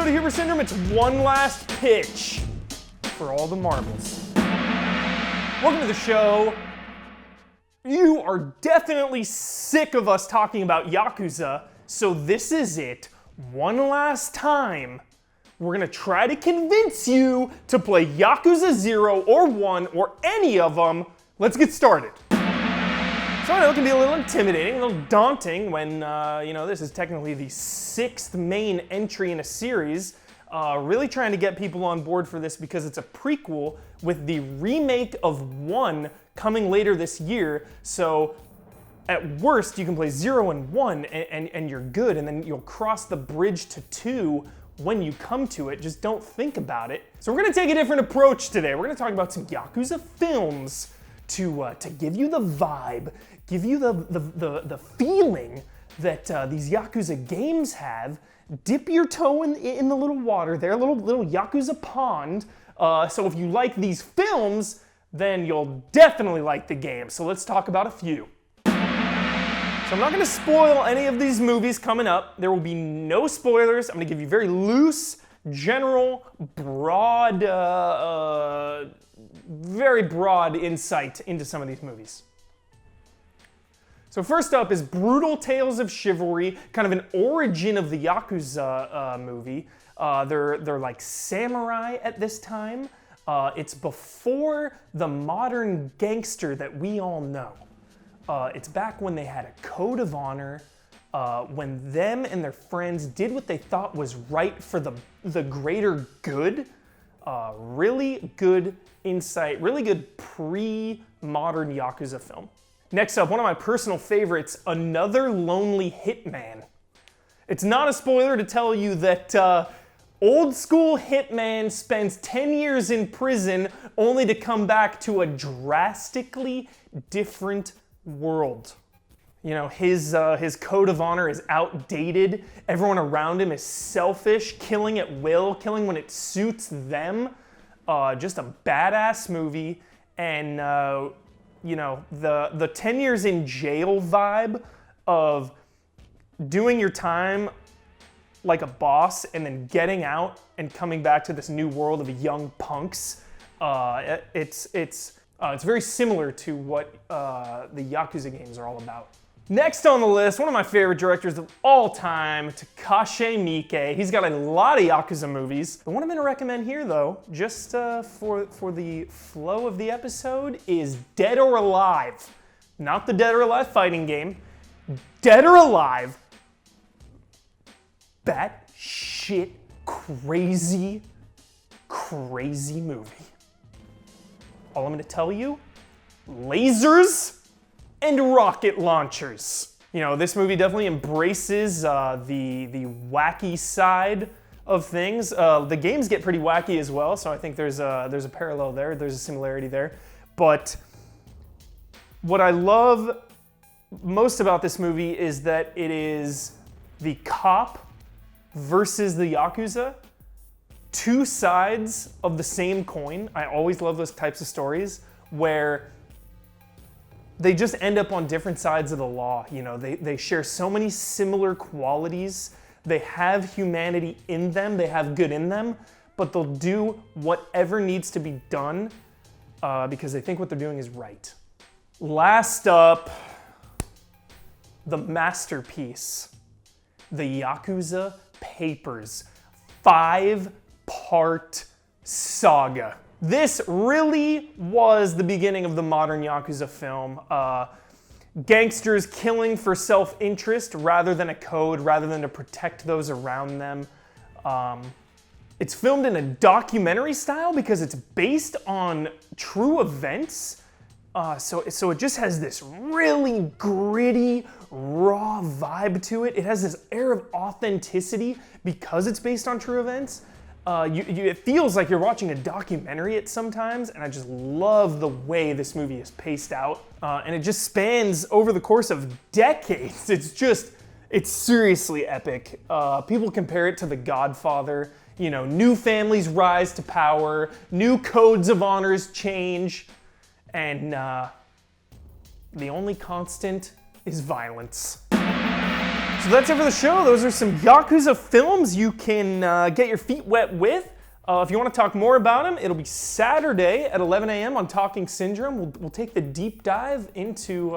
episode of Hubris Syndrome, it's one last pitch for all the marbles. Welcome to the show. You are definitely sick of us talking about Yakuza, so this is it. One last time, we're gonna try to convince you to play Yakuza 0 or 1 or any of them. Let's get started. So I know it can be a little intimidating, a little daunting when, this is technically the 6th main entry in a series. Really trying to get people on board for this because it's a prequel with the remake of 1 coming later this year. So at worst, you can play 0 and 1 and you're good, and then you'll cross the bridge to 2 when you come to it. Just don't think about it. So we're gonna take a different approach today. We're gonna talk about some Yakuza films to give you the vibe, give you the feeling that these Yakuza games have. Dip your toe in the little water there, little Yakuza pond. So if you like these films, then you'll definitely like the game. So let's talk about a few. So I'm not gonna spoil any of these movies coming up. There will be no spoilers. I'm gonna give you very loose, general, broad, very broad insight into some of these movies. So first up is Brutal Tales of Chivalry, kind of an origin of the Yakuza movie. They're like samurai at this time. It's before the modern gangster that we all know. It's back when they had a code of honor, when them and their friends did what they thought was right for the greater good. Really good insight, really good pre-modern Yakuza film. Next up, one of my personal favorites, Another Lonely Hitman. It's not a spoiler to tell you that old school hitman spends 10 years in prison only to come back to a drastically different world. You know, his code of honor is outdated. Everyone around him is selfish, killing at will, killing when it suits them. Just a badass movie. And, the 10 years in jail vibe of doing your time like a boss and then getting out and coming back to this new world of young punks. It's very similar to what the Yakuza games are all about. Next on the list, one of my favorite directors of all time, Takashi Miike. He's got a lot of Yakuza movies. The one I'm gonna recommend here though, just for the flow of the episode, is Dead or Alive. Not the Dead or Alive fighting game. Dead or Alive. Bat shit crazy movie. All I'm gonna tell you, lasers and rocket launchers. You know, this movie definitely embraces the wacky side of things. The games get pretty wacky as well, so I think there's a parallel there, there's a similarity there. But what I love most about this movie is that it is the cop versus the Yakuza, two sides of the same coin. I always love those types of stories where they just end up on different sides of the law. You know, they share so many similar qualities. They have humanity in them, they have good in them, but they'll do whatever needs to be done because they think what they're doing is right. Last up, the masterpiece, the Yakuza Papers, 5-part saga. This really was the beginning of the modern Yakuza film. Gangsters killing for self-interest rather than a code, rather than to protect those around them. It's filmed in a documentary style because it's based on true events. So it just has this really gritty, raw vibe to it. It has this air of authenticity because it's based on true events. It feels like you're watching a documentary at sometimes, and I just love the way this movie is paced out. And it just spans over the course of decades. It's seriously epic. People compare it to The Godfather. You know, new families rise to power, new codes of honors change, and the only constant is violence. So that's it for the show. Those are some Yakuza films you can get your feet wet with. If you want to talk more about them, it'll be Saturday at 11 a.m. on Talking Syndrome. We'll take the deep dive into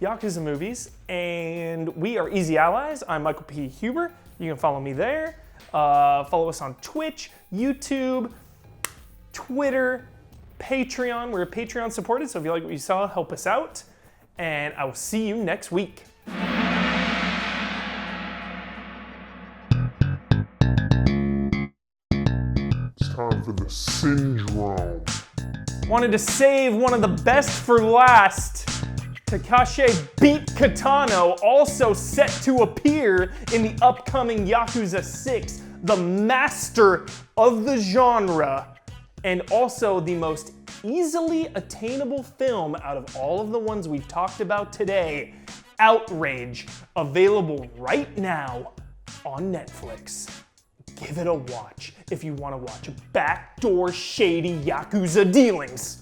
Yakuza movies. And we are Easy Allies. I'm Michael P. Huber. You can follow me there. Follow us on Twitch, YouTube, Twitter, Patreon. We're Patreon supported, so if you like what you saw, help us out. And I will see you next week. Time for the syndrome. Wanted to save one of the best for last. Takashi beat Kitano, also set to appear in the upcoming Yakuza 6, the master of the genre, and also the most easily attainable film out of all of the ones we've talked about today, Outrage, available right now on Netflix. Give it a watch if you want to watch backdoor shady Yakuza dealings.